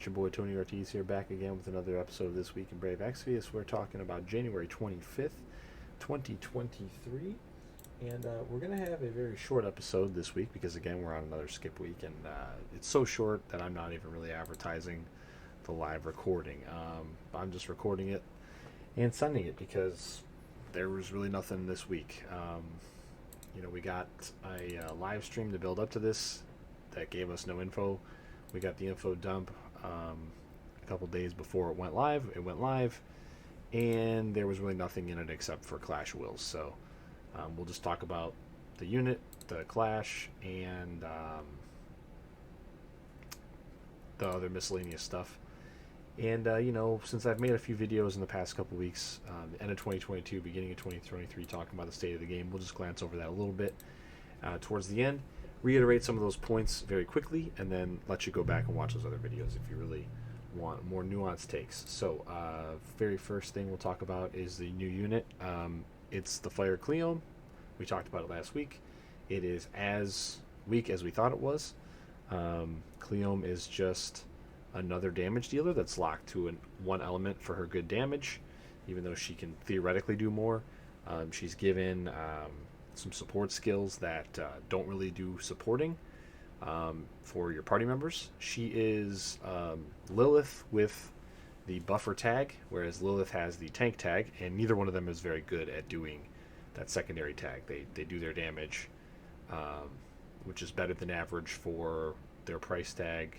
Your boy Tony Ortiz here, back again with another episode of This Week in Brave Exvius. We're talking about January 25th, 2023. And we're going to have a very short episode this week because, again, we're on another skip week. And it's so short that I'm not even really advertising the live recording. I'm just recording it and sending it because there was really nothing this week. We got a live stream to build up to this that gave us no info. We got the info dump a couple days before it went live. It went live, and there was really nothing in it except for Clash of Wills. So we'll just talk about the unit, the Clash, and the other miscellaneous stuff. And, since I've made a few videos in the past couple weeks, end of 2022, beginning of 2023, talking about the state of the game, we'll just glance over that a little bit towards the end, reiterate some of those points very quickly, and then let you go back and watch those other videos if you really want more nuanced takes. So, very first thing we'll talk about is the new unit. It's the Fire Cleome. We talked about it last week. It is as weak as we thought it was. Cleome is just another damage dealer that's locked to one element for her good damage, even though she can theoretically do more. She's given some support skills that don't really do supporting for your party members. She is Lilith with the buffer tag, whereas Lilith has the tank tag, and neither one of them is very good at doing that secondary tag. They do their damage, which is better than average for their price tag.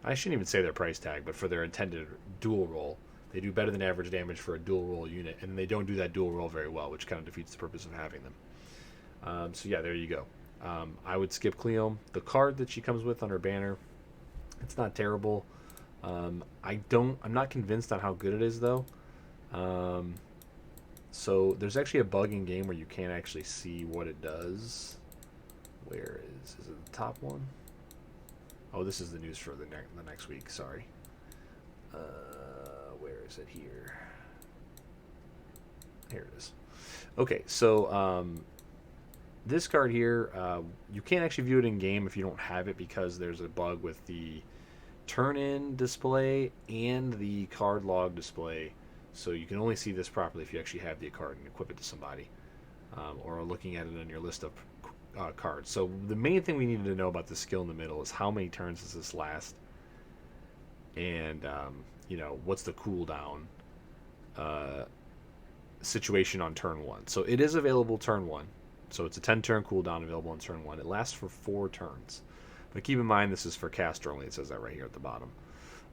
I shouldn't even say their price tag, but for their intended dual role, they do better than average damage for a dual role unit, and they don't do that dual role very well, which kind of defeats the purpose of having them. So yeah, there you go. I would skip Cleome. The card that she comes with on her banner, it's not terrible. I'm not convinced on how good it is though. So there's actually a bug in game where you can't actually see what it does. Where is it the top one? Oh, this is the news for the next week. Sorry. Where is it here? Here it is. Okay, so this card here, you can't actually view it in game if you don't have it because there's a bug with the turn-in display and the card log display. So you can only see this properly if you actually have the card and equip it to somebody, or are looking at it on your list of cards. So the main thing we needed to know about the skill in the middle is how many turns does this last, and what's the cooldown situation on turn 1. So it is available turn 1. So it's a 10-turn cooldown available on turn 1. It lasts for 4 turns. But keep in mind this is for caster only. It says that right here at the bottom.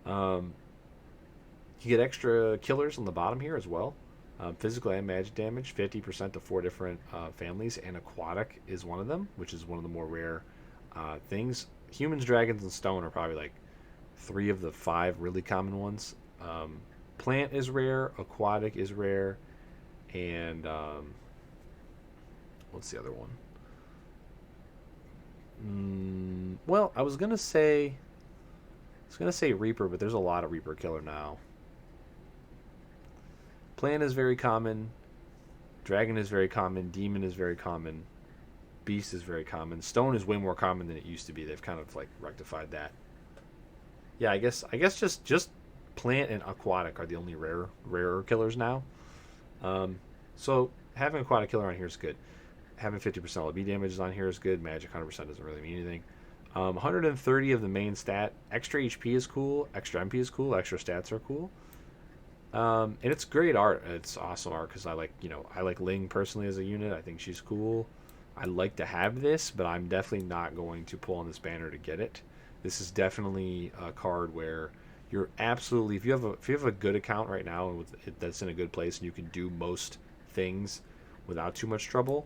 You get extra killers on the bottom here as well. Physical and magic damage, 50% to 4 different families, and aquatic is one of them, which is one of the more rare things. Humans, dragons, and stone are probably like 3 of the 5 really common ones. Plant is rare, aquatic is rare, and what's the other one? Well, I was gonna say Reaper, but there's a lot of Reaper killer now. Plant is very common. Dragon is very common. Demon is very common. Beast is very common. Stone is way more common than it used to be. They've kind of like rectified that. Yeah, I guess just plant and aquatic are the only rarer killers now. So having aquatic killer on here is good. Having 50% LB damage is on here is good. Magic 100% doesn't really mean anything. 130 of the main stat. Extra HP is cool. Extra MP is cool. Extra stats are cool. And it's great art. It's awesome art because I like Ling personally as a unit. I think she's cool. I'd like to have this, but I'm definitely not going to pull on this banner to get it. This is definitely a card where you're absolutely, if you have a good account right now and that's in a good place and you can do most things without too much trouble,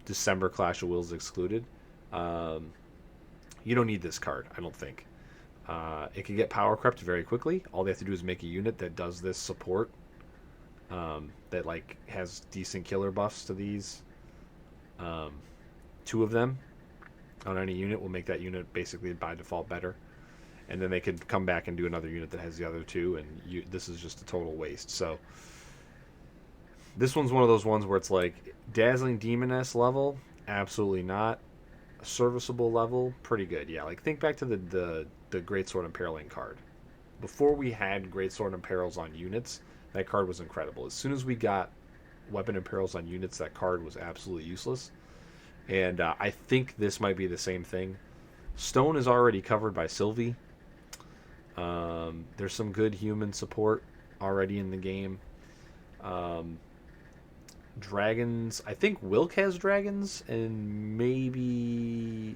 December Clash of Wills excluded, you don't need this card, I don't think. It can get power crept very quickly. All they have to do is make a unit that does this support, that like has decent killer buffs to these. 2 of them on any unit will make that unit basically by default better, and then they could come back and do another unit that has the other 2, and this is just a total waste. So this one's one of those ones where it's like Dazzling Demoness level, absolutely not. Serviceable level, pretty good. Yeah, like think back to the the Greatsword Imperiling card. Before we had Greatsword Imperils on units, that card was incredible. As soon as we got Weapon Imperils on units, that card was absolutely useless. And I think this might be the same thing. Stone is already covered by Sylvie. There's some good human support already in the game. Um, Dragons, I think Wilk has dragons, and maybe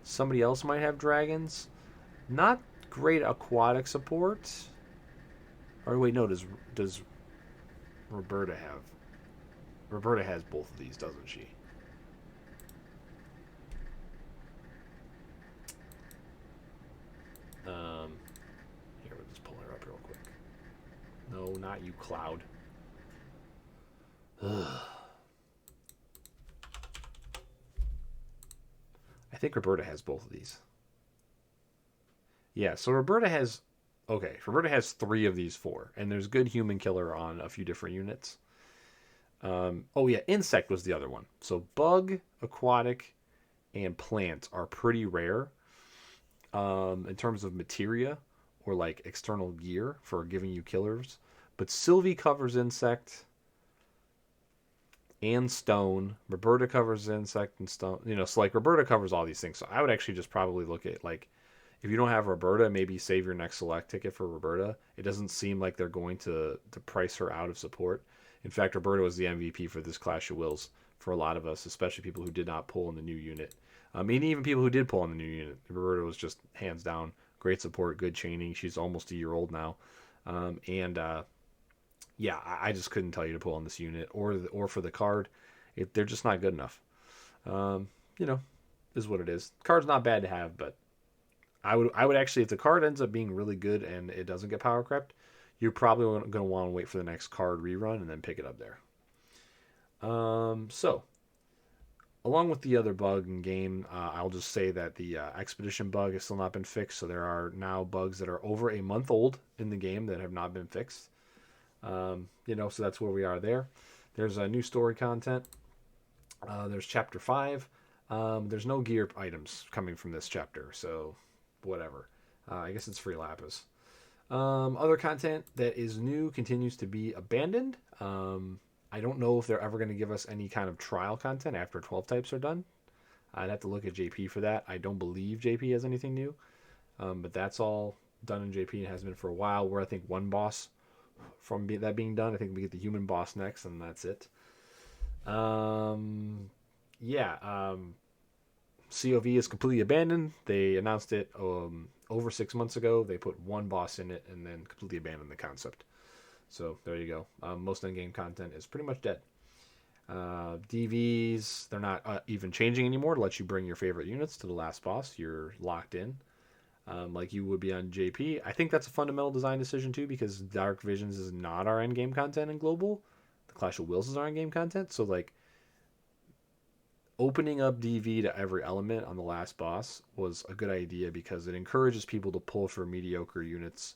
somebody else might have dragons. Not great aquatic support. Or wait, no, does Roberta have? Roberta has both of these, doesn't she? Here, we'll just pull her up real quick. No, not you, Cloud. Ugh. I think Roberta has both of these. Yeah, so Roberta has. Okay, Roberta has 3 of these 4, and there's good human killer on a few different units. Oh yeah, insect was the other one. So bug, aquatic, and plant are pretty rare in terms of materia or like external gear for giving you killers. But Sylvie covers insect and stone. Roberta covers insect and stone. You know, so like Roberta covers all these things. So I would actually just probably look at like if you don't have Roberta, maybe save your next select ticket for Roberta. It doesn't seem like they're going to price her out of support. In fact, Roberta was the MVP for this Clash of Wills for a lot of us, especially people who did not pull in the new unit. I mean, even people who did pull in the new unit, Roberta was just hands down great support, good chaining. She's almost a year old now, and yeah, I just couldn't tell you to pull on this unit or for the card. They're just not good enough. You know, is what it is. Card's not bad to have, but I would actually, if the card ends up being really good and it doesn't get power crept, you're probably going to want to wait for the next card rerun and then pick it up there. So, along with the other bug in game, I'll just say that the expedition bug has still not been fixed. So there are now bugs that are over a month old in the game that have not been fixed. You know, so that's where we are there. There's a new story content. There's chapter 5. There's no gear items coming from this chapter, so whatever. I guess it's free lapis. Other content that is new continues to be abandoned. I don't know if they're ever going to give us any kind of trial content after 12 types are done. I'd have to look at JP for that. I don't believe JP has anything new, but that's all done in JP and has been for a while. We're, I think, one boss from that being done. I think we get the human boss next, and that's it. Yeah. COV is completely abandoned. They announced it over 6 months ago. They put one boss in it and then completely abandoned the concept. So there you go. Most in-game content is pretty much dead. DVs, they're not even changing anymore to let you bring your favorite units to the last boss. You're locked in, like you would be on JP. I think that's a fundamental design decision too, because Dark Visions is not our end-game content in Global. The Clash of Wills is our end-game content. So like, opening up DV to every element on the last boss was a good idea because it encourages people to pull for mediocre units,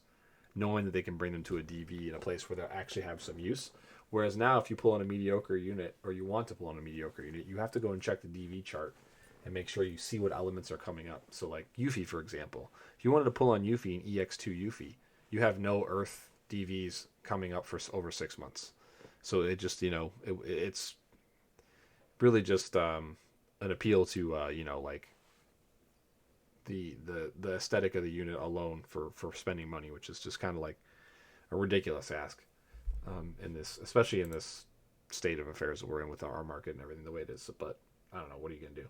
knowing that they can bring them to a DV in a place where they'll actually have some use. Whereas now, if you pull on a mediocre unit, or you want to pull on a mediocre unit, you have to go and check the DV chart and make sure you see what elements are coming up. So like Yuffie, for example. If you wanted to pull on Yuffie in EX2 Yuffie, you have no Earth DVs coming up for over 6 months. So it just, it's really just an appeal to like the aesthetic of the unit alone for spending money, which is just kind of like a ridiculous ask in this, especially in this state of affairs that we're in with our market and everything the way it is. But I don't know, what are you gonna do?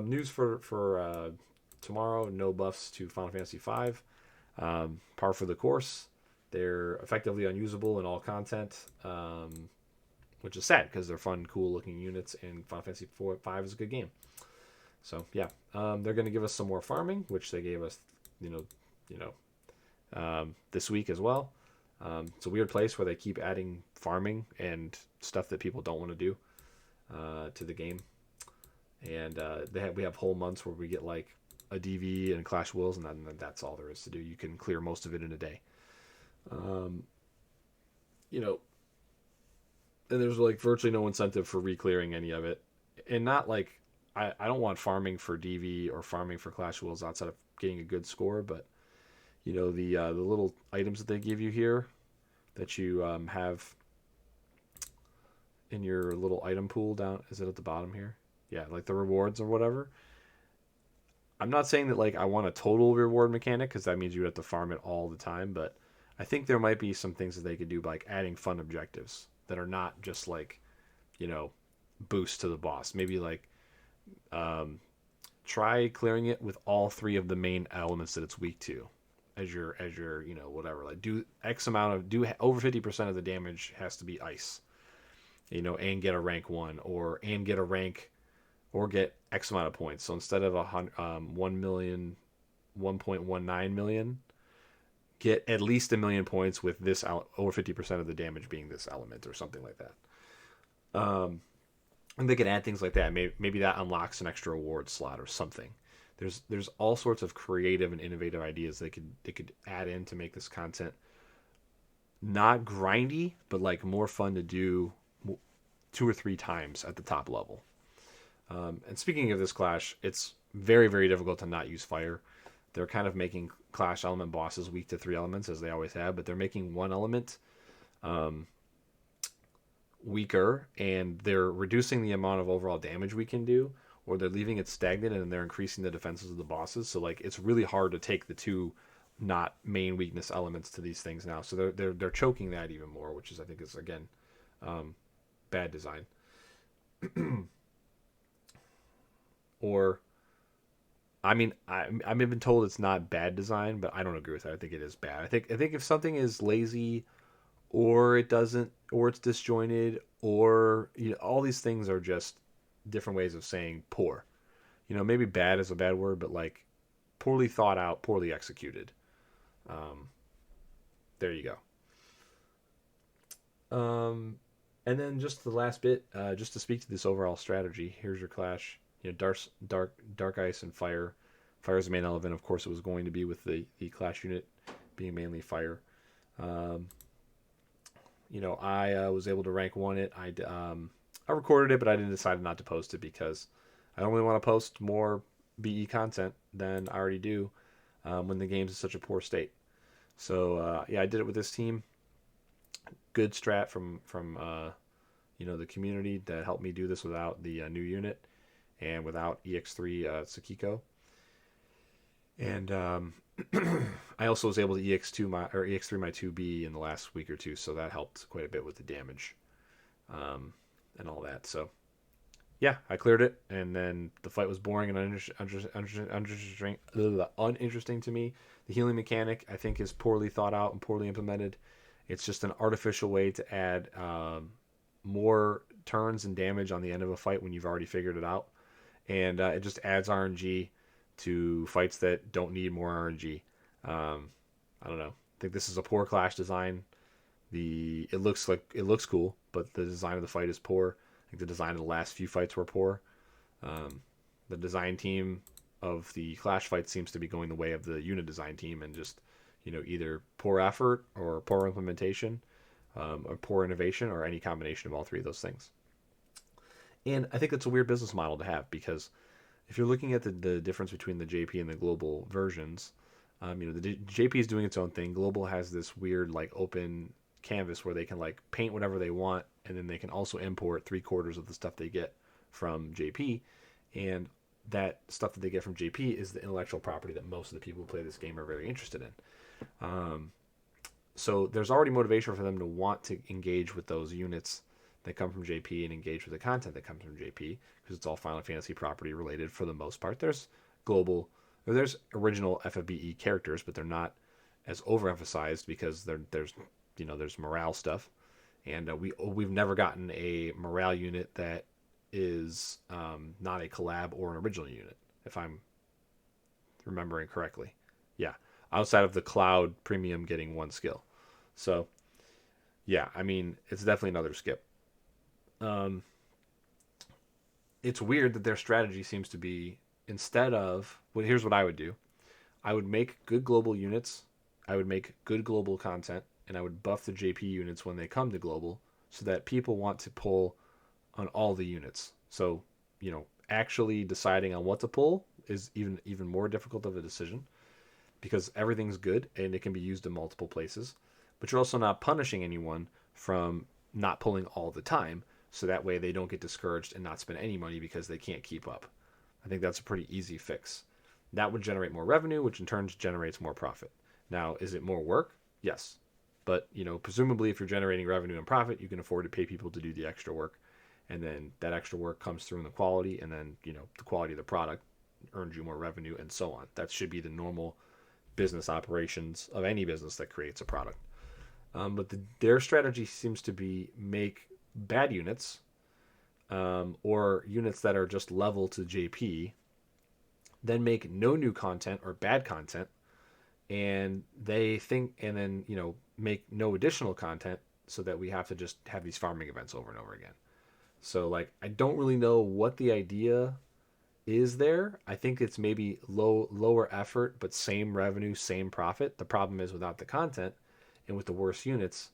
News for tomorrow: no buffs to Final Fantasy V. Par for the course. They're effectively unusable in all content. Which is sad because they're fun, cool-looking units, and Final Fantasy V is a good game. So yeah, they're going to give us some more farming, which they gave us, this week as well. It's a weird place where they keep adding farming and stuff that people don't want to do to the game, and we have whole months where we get like a DV and Clash Wills, and then that's all there is to do. You can clear most of it in a day. And there's like virtually no incentive for re-clearing any of it, and not like I don't want farming for DV or farming for Clash of Wills outside of getting a good score, but the little items that they give you here that you have in your little item pool down, is it at the bottom here? Yeah, like the rewards or whatever. I'm not saying that like I want a total reward mechanic because that means you have to farm it all the time, but I think there might be some things that they could do by like adding fun objectives that are not just like, you know, boost to the boss. Maybe like um, try clearing it with all three of the main elements that it's weak to. As your whatever, like do X amount of do over 50% of the damage has to be ice, and get a rank 1 or and get a rank or get X amount of points. So instead of 1 million, 1.19 million, get at least a million points with this over 50% of the damage being this element or something like that. And they can add things like that. Maybe that unlocks an extra award slot or something. There's all sorts of creative and innovative ideas they could add in to make this content not grindy, but like more fun to do 2 or 3 times at the top level. And speaking of this clash, it's very, very difficult to not use fire. They're kind of making clash element bosses weak to 3 elements, as they always have, but they're making 1 element weaker, and they're reducing the amount of overall damage we can do, or they're leaving it stagnant and they're increasing the defenses of the bosses. So like it's really hard to take the 2 not main weakness elements to these things now. So they're choking that even more, which is I think is again bad design. Or I mean, I've been told it's not bad design, but I don't agree with that. I think it is bad. I think if something is lazy, or it doesn't, or it's disjointed, or all these things are just different ways of saying poor. Maybe bad is a bad word, but like poorly thought out, poorly executed. Um, there you go. And then just the last bit, just to speak to this overall strategy. Here's your clash. Dark ice and fire. Fire is the main element. Of course, it was going to be with the clash unit being mainly fire. I was able to rank 1 it. I recorded it, but I decided not to post it because I don't really want to post more BE content than I already do when the game's in such a poor state. So yeah, I did it with this team. Good strat from the community that helped me do this without the new unit and without EX3 Tsukiko. And I also was able to EX3 my 2B in the last week or two, so that helped quite a bit with the damage and all that. So yeah, I cleared it, and then the fight was boring and uninteresting to me. The healing mechanic, I think, is poorly thought out and poorly implemented. It's just an artificial way to add more turns and damage on the end of a fight when you've already figured it out. And it just adds RNG to fights that don't need more RNG. I don't know. I think this is a poor clash design. It looks cool, but the design of the fight is poor. I think the design of the last few fights were poor. The design team of the clash fight seems to be going the way of the unit design team, and just either poor effort or poor implementation, or poor innovation, or any combination of all 3 of those things. And I think that's a weird business model to have, because if you're looking at the difference between the JP and the global versions, the JP is doing its own thing. Global has this weird like open canvas where they can like paint whatever they want, and then they can also import 3/4 of the stuff they get from JP, and that stuff that they get from JP is the intellectual property that most of the people who play this game are very interested in. So there's already motivation for them to want to engage with those units that come from JP and engage with the content that comes from JP, because it's all Final Fantasy property related for the most part. There's original FFBE characters, but they're not as overemphasized because there's morale stuff, and we've never gotten a morale unit that is not a collab or an original unit, if I'm remembering correctly. Yeah, outside of the Cloud Premium getting 1 skill. So yeah, I mean, it's definitely another skip. It's weird that their strategy seems to be, instead of, well, here's what I would do. I would make good global units, I would make good global content, and I would buff the JP units when they come to global, so that people want to pull on all the units. So, actually deciding on what to pull is even more difficult of a decision because everything's good and it can be used in multiple places. But you're also not punishing anyone from not pulling all the time, so that way they don't get discouraged and not spend any money because they can't keep up. I think that's a pretty easy fix. That would generate more revenue, which in turn generates more profit. Now, is it more work? Yes. But, presumably if you're generating revenue and profit, you can afford to pay people to do the extra work. And then that extra work comes through in the quality, and then, the quality of the product earns you more revenue and so on. That should be the normal business operations of any business that creates a product. But their strategy seems to be make bad units or units that are just level to JP, then make no new content or bad content, and then make no additional content so that we have to just have these farming events over and over again. So like I don't really know what the idea is there. I think it's maybe lower effort but same revenue, same profit. The problem is without the content and with the worse units,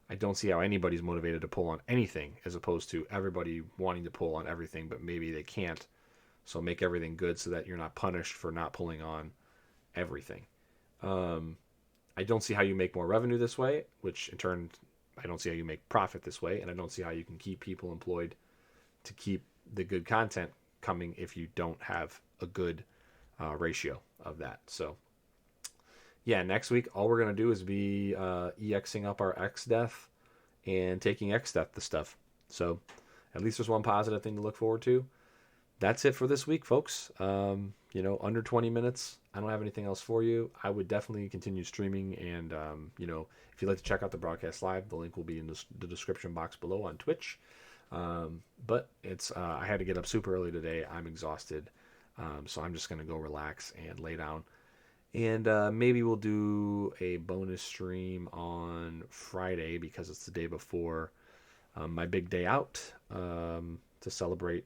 I don't see how anybody's motivated to pull on anything as opposed to everybody wanting to pull on everything, but maybe they can't. So make everything good so that you're not punished for not pulling on everything. I don't see how you make more revenue this way, which in turn, I don't see how you make profit this way, and I don't see how you can keep people employed to keep the good content coming if you don't have a good ratio of that. So, yeah, next week, all we're going to do is be EXing up our X death and taking X death to stuff. So, at least there's one positive thing to look forward to. That's it for this week, folks. Under 20 minutes. I don't have anything else for you. I would definitely continue streaming. And, if you'd like to check out the broadcast live, the link will be in the description box below on Twitch. But I had to get up super early today. I'm exhausted. So I'm just going to go relax and lay down. And maybe we'll do a bonus stream on Friday because it's the day before my big day out to celebrate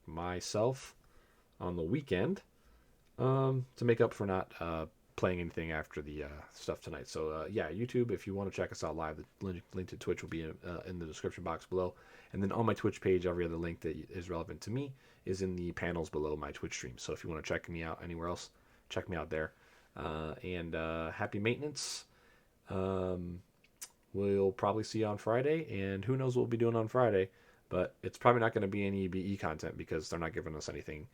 myself on the weekend to make up for not playing anything after the stuff tonight. So YouTube, if you want to check us out live, the link to Twitch will be in the description box below. And then on my Twitch page, every other link that is relevant to me is in the panels below my Twitch stream. So if you want to check me out anywhere else, check me out there. And happy maintenance. We'll probably see you on Friday, and who knows what we'll be doing on Friday, but it's probably not going to be any BE content because they're not giving us anything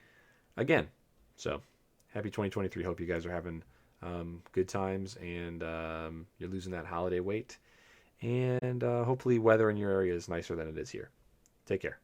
again. So happy 2023. Hope you guys are having good times and you're losing that holiday weight, and hopefully weather in your area is nicer than it is here. Take care.